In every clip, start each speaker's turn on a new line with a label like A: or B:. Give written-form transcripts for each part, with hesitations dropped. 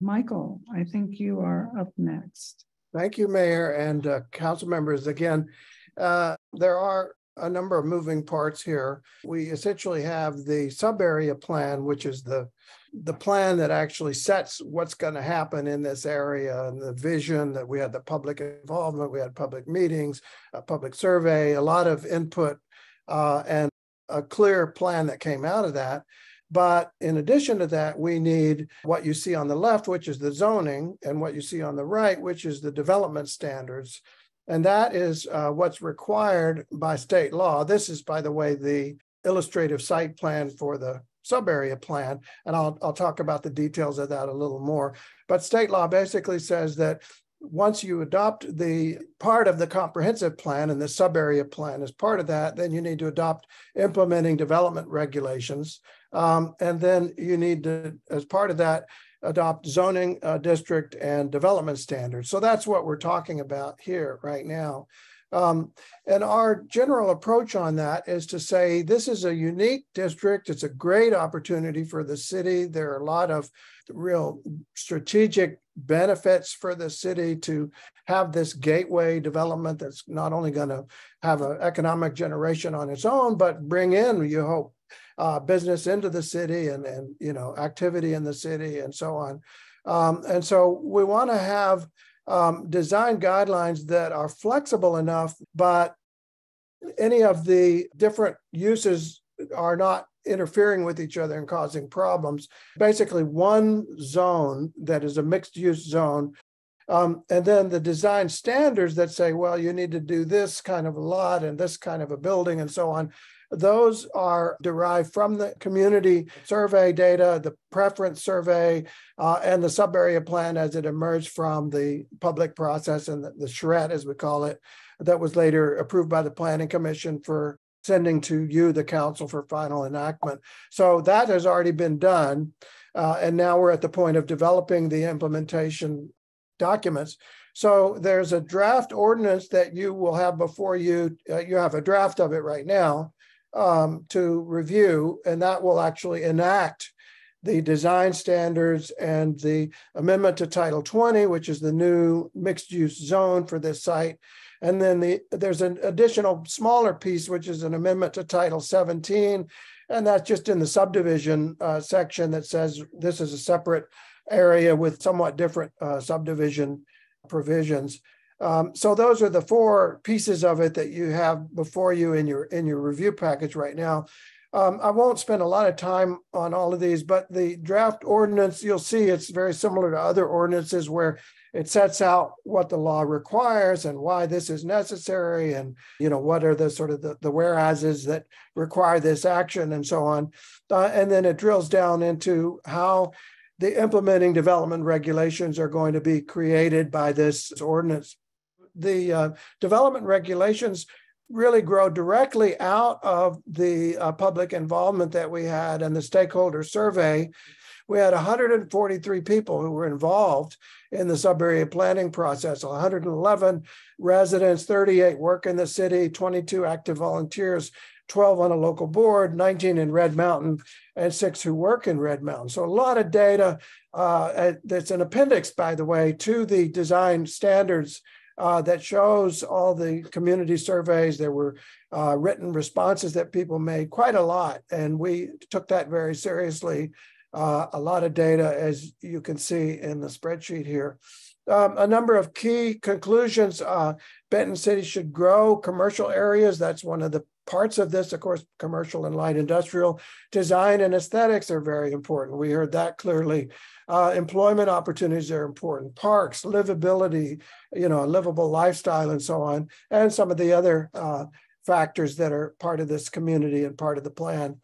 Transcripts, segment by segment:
A: Michael, I think you are up next.
B: Thank you, Mayor and council members. Again, there are a number of moving parts here. We essentially have the sub-area plan, which is the plan that actually sets what's going to happen in this area, and the vision that we had, the public involvement, we had public meetings, a public survey, a lot of input, and a clear plan that came out of that. But in addition to that, we need what you see on the left, which is the zoning, and what you see on the right, which is the development standards. And that is what's required by state law. This is, by the way, the illustrative site plan for the sub-area plan. And I'll talk about the details of that a little more. But state law basically says that once you adopt the part of the comprehensive plan, and the sub-area plan is part of that, then you need to adopt implementing development regulations. And then you need to, as part of that, adopt zoning district and development standards. So that's what we're talking about here right now. And our general approach on that is to say, this is a unique district. It's a great opportunity for the city. There are a lot of real strategic benefits for the city to have this gateway development that's not only going to have an economic generation on its own, but bring in, you hope, business into the city and activity in the city and so on. And so we want to have design guidelines that are flexible enough, but any of the different uses are not interfering with each other and causing problems. Basically, one zone that is a mixed use zone. And then the design standards that say, well, you need to do this kind of a lot and this kind of a building and so on. Those are derived from the community survey data, the preference survey, and the sub-area plan as it emerged from the public process and the charrette, as we call it, that was later approved by the Planning Commission for sending to you, the council, for final enactment. So that has already been done. And now we're at the point of developing the implementation documents. So there's a draft ordinance that you will have before you. You have a draft of it right now to review, and that will actually enact the design standards and the amendment to Title 20, which is the new mixed-use zone for this site. And then there's an additional smaller piece, which is an amendment to Title 17, and that's just in the subdivision section that says this is a separate area with somewhat different subdivision provisions. So those are the four pieces of it that you have before you in your review package right now. I won't spend a lot of time on all of these, but the draft ordinance, you'll see it's very similar to other ordinances where it sets out what the law requires and why this is necessary, and what are the sort of the whereases that require this action and so on. And then it drills down into how the implementing development regulations are going to be created by this ordinance. The development regulations really grow directly out of the public involvement that we had and the stakeholder survey. We had 143 people who were involved in the sub-area planning process, 111 residents, 38 work in the city, 22 active volunteers, 12 on a local board, 19 in Red Mountain, and 6 who work in Red Mountain. So a lot of data. That's an appendix, by the way, to the design standards that shows all the community surveys. There were written responses that people made, quite a lot, and we took that very seriously. A lot of data, as you can see in the spreadsheet here. A number of key conclusions. Benton City should grow commercial areas. That's one of the parts of this. Of course, commercial and light industrial design and aesthetics are very important. We heard that clearly. Employment opportunities are important. Parks, livability, a livable lifestyle and so on, and some of the other factors that are part of this community and part of the plan.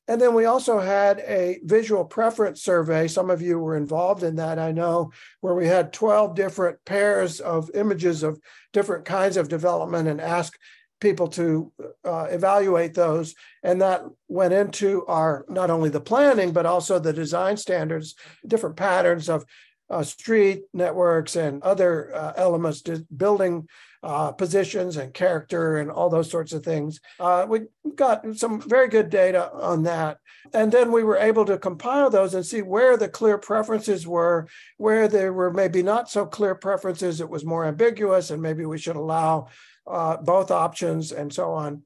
B: And then we also had a visual preference survey. Some of you were involved in that, I know, where we had 12 different pairs of images of different kinds of development and asked people to evaluate those. And that went into our, not only the planning, but also the design standards, different patterns of street networks and other elements, building positions and character and all those sorts of things. We got some very good data on that. And then we were able to compile those and see where the clear preferences were, where there were maybe not so clear preferences, it was more ambiguous, and maybe we should allow both options and so on.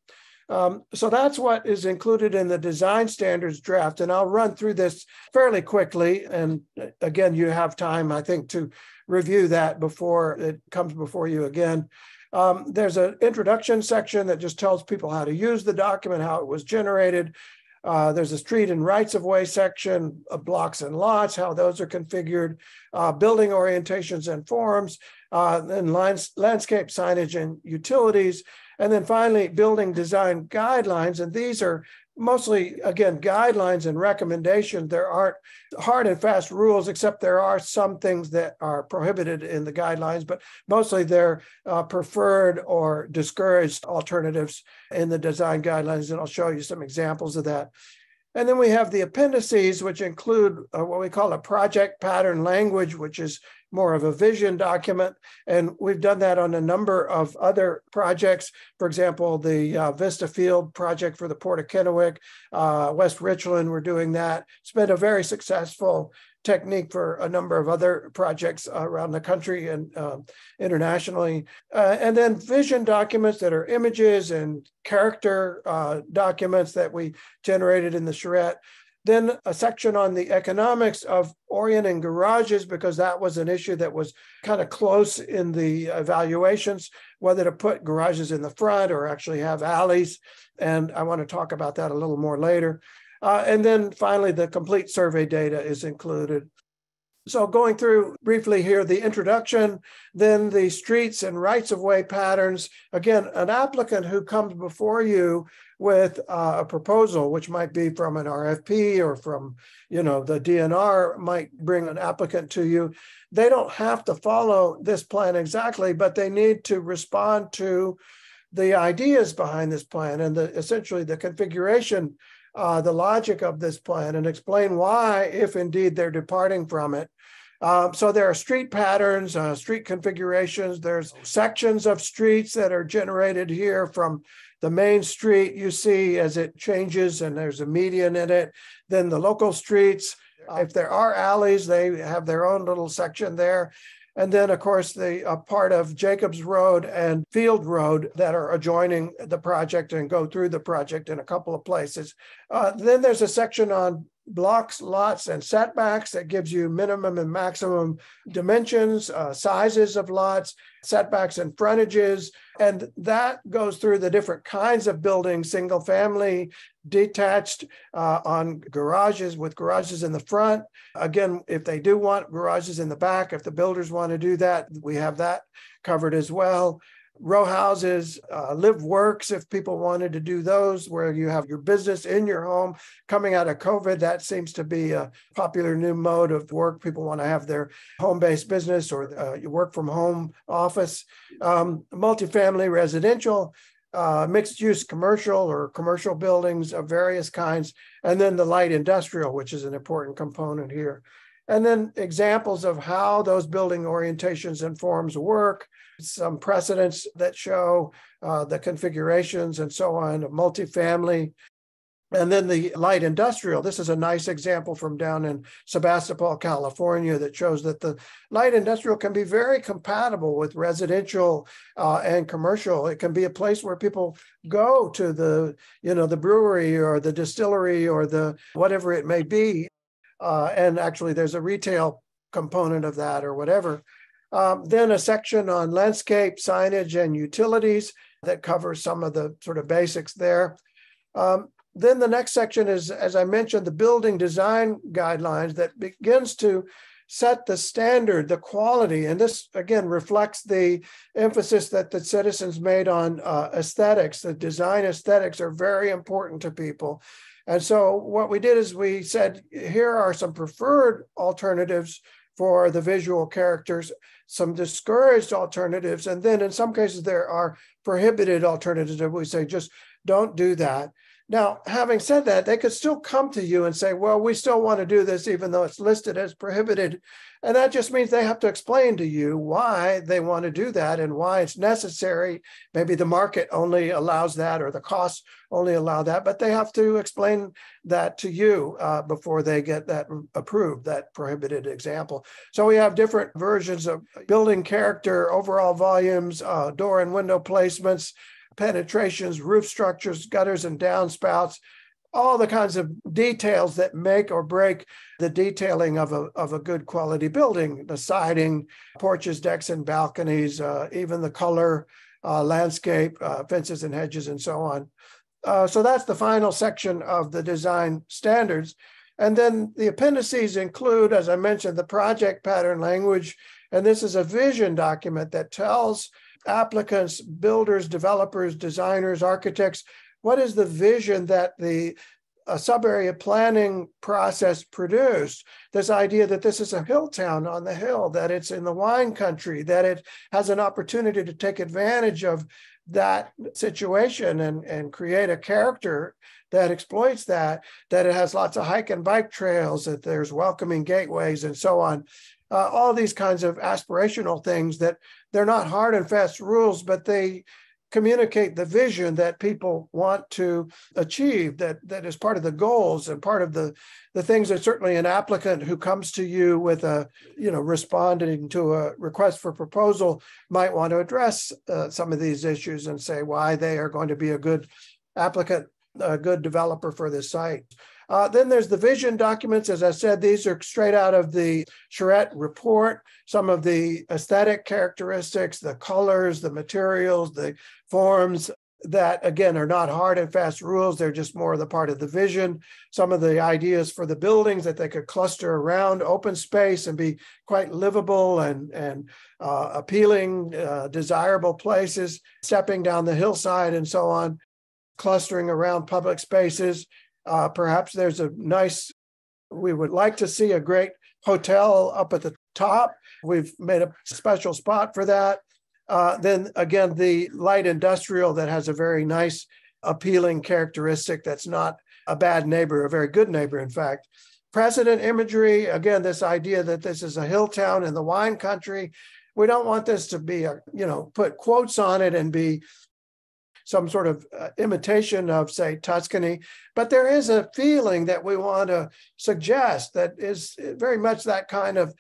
B: So that's what is included in the design standards draft. And I'll run through this fairly quickly. And again, you have time, I think, to review that before it comes before you again. There's an introduction section that just tells people how to use the document, how it was generated. There's a street and rights of way section, of blocks and lots, how those are configured, building orientations and forms, then landscape signage and utilities. And then finally, building design guidelines. And these are mostly, again, guidelines and recommendations. There aren't hard and fast rules, except there are some things that are prohibited in the guidelines, but mostly they're preferred or discouraged alternatives in the design guidelines. And I'll show you some examples of that. And then we have the appendices, which include what we call a project pattern language, which is more of a vision document. And we've done that on a number of other projects. For example, the Vista Field project for the Port of Kennewick, West Richland, we're doing that. It's been a very successful technique for a number of other projects around the country and internationally. And then vision documents that are images and character documents that we generated in the charrette. Then a section on the economics of orienting garages, because that was an issue that was kind of close in the evaluations, whether to put garages in the front or actually have alleys. And I want to talk about that a little more later. And then finally, the complete survey data is included. So going through briefly here, the introduction, then the streets and rights of way patterns. Again, an applicant who comes before you with a proposal, which might be from an RFP or from, the DNR might bring an applicant to you. They don't have to follow this plan exactly, but they need to respond to the ideas behind this plan and essentially the configuration, the logic of this plan, and explain why, if indeed they're departing from it. So there are street patterns, street configurations. There's sections of streets that are generated here from the main street you see as it changes, and there's a median in it. Then the local streets, if there are alleys, they have their own little section there. And then, of course, the part of Jacobs Road and Field Road that are adjoining the project and go through the project in a couple of places. Then there's a section on blocks, lots, and setbacks that gives you minimum and maximum dimensions, sizes of lots, setbacks and frontages. And that goes through the different kinds of buildings, single family, detached, on garages with garages in the front. Again, if they do want garages in the back, if the builders want to do that, we have that covered as well. Row houses, live works, if people wanted to do those, where you have your business in your home. Coming out of COVID, that seems to be a popular new mode of work. People want to have their home-based business or you work from home office. Multifamily residential, mixed-use commercial or commercial buildings of various kinds, and then the light industrial, which is an important component here. And then examples of how those building orientations and forms work, some precedents that show the configurations and so on, multifamily. And then the light industrial. This is a nice example from down in Sebastopol, California, that shows that the light industrial can be very compatible with residential and commercial. It can be a place where people go to the brewery or the distillery or the whatever it may be. And actually there's a retail component of that or whatever. Then a section on landscape, signage, and utilities that covers some of the sort of basics there. Then the next section is, as I mentioned, the building design guidelines that begins to set the standard, the quality. And this, again, reflects the emphasis that the citizens made on aesthetics. The design aesthetics are very important to people. And so what we did is we said, here are some preferred alternatives for the visual characters, some discouraged alternatives, and then in some cases there are prohibited alternatives that we say, just don't do that. Now, having said that, they could still come to you and say, well, we still want to do this, even though it's listed as prohibited. And that just means they have to explain to you why they want to do that and why it's necessary. Maybe the market only allows that, or the costs only allow that, but they have to explain that to you before they get that approved, that prohibited example. So we have different versions of building character, overall volumes, door and window placements, penetrations, roof structures, gutters and downspouts, all the kinds of details that make or break the detailing of a good quality building, the siding, porches, decks, and balconies, even the color, landscape, fences and hedges, and so on. So that's the final section of the design standards. And then the appendices include, as I mentioned, the project pattern language. And this is a vision document that tells applicants, builders, developers, designers, architects, what is the vision that the sub-area planning process produced? This idea that this is a hill town on the hill, that it's in the wine country, that it has an opportunity to take advantage of that situation and create a character that exploits that it has lots of hike and bike trails, that there's welcoming gateways and so on. All these kinds of aspirational things that they're not hard and fast rules, but they communicate the vision that people want to achieve, that is part of the goals and part of the things that certainly an applicant who comes to you with responding to a request for proposal might want to address some of these issues and say why they are going to be a good applicant, a good developer for this site. Then there's the vision documents. As I said, these are straight out of the Charette report. Some of the aesthetic characteristics, the colors, the materials, the forms that, again, are not hard and fast rules. They're just more the part of the vision. Some of the ideas for the buildings that they could cluster around open space and be quite livable and appealing, desirable places, stepping down the hillside and so on, clustering around public spaces. Perhaps there's we would like to see a great hotel up at the top. We've made a special spot for that. Then again, the light industrial that has a very nice, appealing characteristic that's not a bad neighbor, a very good neighbor, in fact. Precedent imagery, again, this idea that this is a hill town in the wine country. We don't want this to be, put quotes on it and be some sort of imitation of, say, Tuscany, but there is a feeling that we want to suggest that is very much that kind of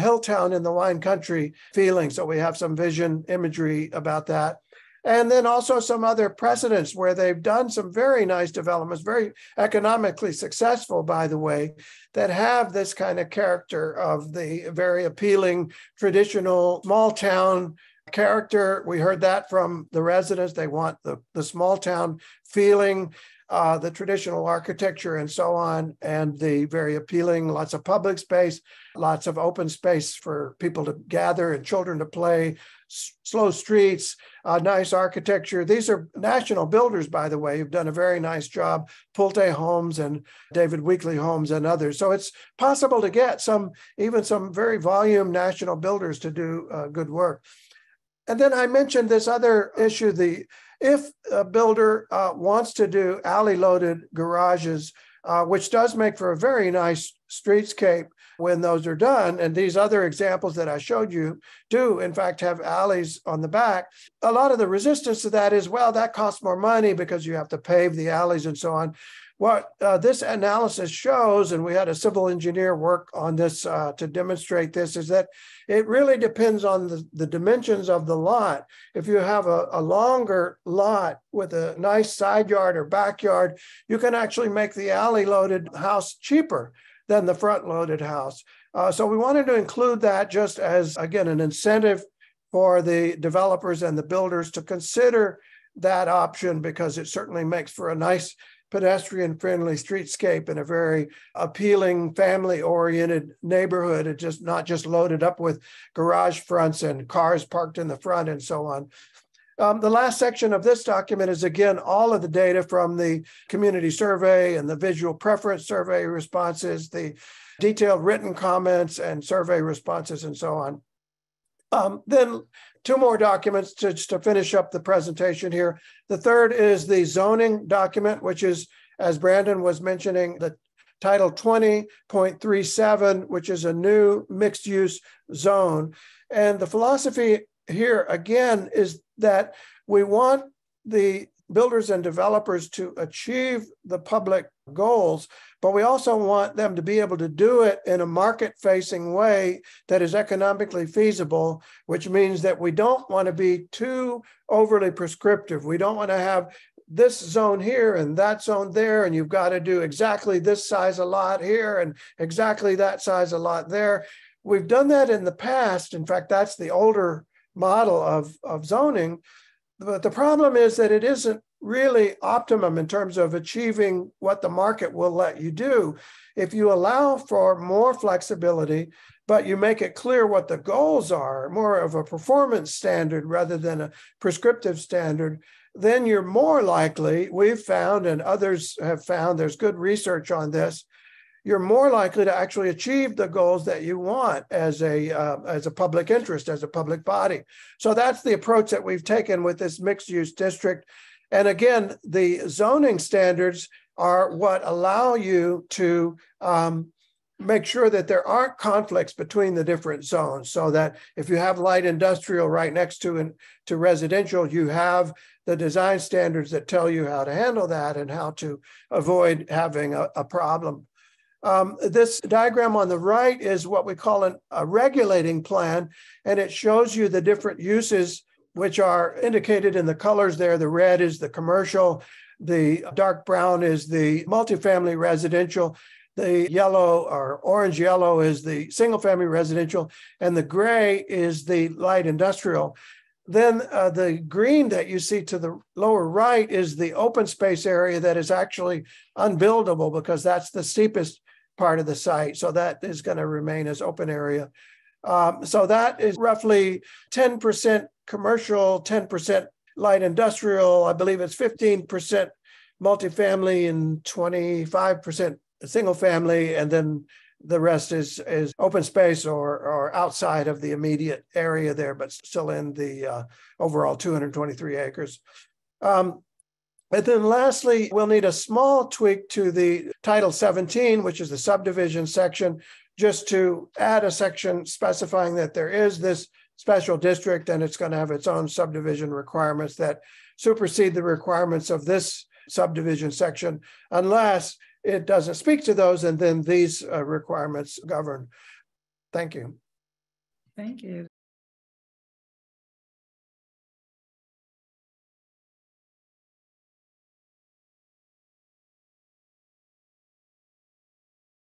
B: hill town in the wine country feeling. So we have some vision imagery about that. And then also some other precedents where they've done some very nice developments, very economically successful, by the way, that have this kind of character of the very appealing, traditional small town character. We heard that from the residents. They want the small town feeling, the traditional architecture and so on, and the very appealing, lots of public space, lots of open space for people to gather and children to play, slow streets, nice architecture. These are national builders, by the way, who've done a very nice job, Pulte Homes and David Weekley Homes and others. So it's possible to get even some very volume national builders to do good work. And then I mentioned this other issue, if a builder wants to do alley-loaded garages, which does make for a very nice streetscape when those are done, and these other examples that I showed you do, in fact, have alleys on the back, a lot of the resistance to that is, well, that costs more money because you have to pave the alleys and so on. What this analysis shows, and we had a civil engineer work on this to demonstrate this, is that it really depends on the dimensions of the lot. If you have a longer lot with a nice side yard or backyard, you can actually make the alley loaded house cheaper than the front loaded house. So we wanted to include that just as, again, an incentive for the developers and the builders to consider that option, because it certainly makes for a nice pedestrian-friendly streetscape in a very appealing, family-oriented neighborhood. It's just not just loaded up with garage fronts and cars parked in the front and so on. The last section of this document is, again, all of the data from the community survey and the visual preference survey responses, the detailed written comments and survey responses and so on. Then two more documents to finish up the presentation here. The third is the zoning document, which is, as Brandon was mentioning, the Title 20.37, which is a new mixed-use zone. And the philosophy here, again, is that we want the builders and developers to achieve the public goals, but we also want them to be able to do it in a market-facing way that is economically feasible, which means that we don't want to be too overly prescriptive. We don't want to have this zone here and that zone there, and you've got to do exactly this size a lot here and exactly that size a lot there. We've done that in the past. In fact, that's the older model of zoning. But the problem is that it isn't really optimum in terms of achieving what the market will let you do. If you allow for more flexibility, but you make it clear what the goals are, more of a performance standard rather than a prescriptive standard, then you're more likely, we've found and others have found, there's good research on this, you're more likely to actually achieve the goals that you want as a public interest, as a public body. So that's the approach that we've taken with this mixed-use district. And again, the zoning standards are what allow you to make sure that there aren't conflicts between the different zones, so that if you have light industrial right next to residential, you have the design standards that tell you how to handle that and how to avoid having a problem. This diagram on the right is what we call a regulating plan, and it shows you the different uses which are indicated in the colors there. The red is the commercial, the dark brown is the multifamily residential, the yellow or orange yellow is the single family residential, and the gray is the light industrial. Then the green that you see to the lower right is the open space area that is actually unbuildable because that's the steepest part of the site. So that is going to remain as open area. So that is roughly 10% commercial, 10% light industrial. I believe it's 15% multifamily and 25% single family. And then the rest is open space or outside of the immediate area there, but still in the overall 223 acres. And then lastly, we'll need a small tweak to the Title 17, which is the subdivision section, just to add a section specifying that there is this special district and it's going to have its own subdivision requirements that supersede the requirements of this subdivision section, unless it doesn't speak to those, and then these requirements govern. Thank you.
A: Thank you.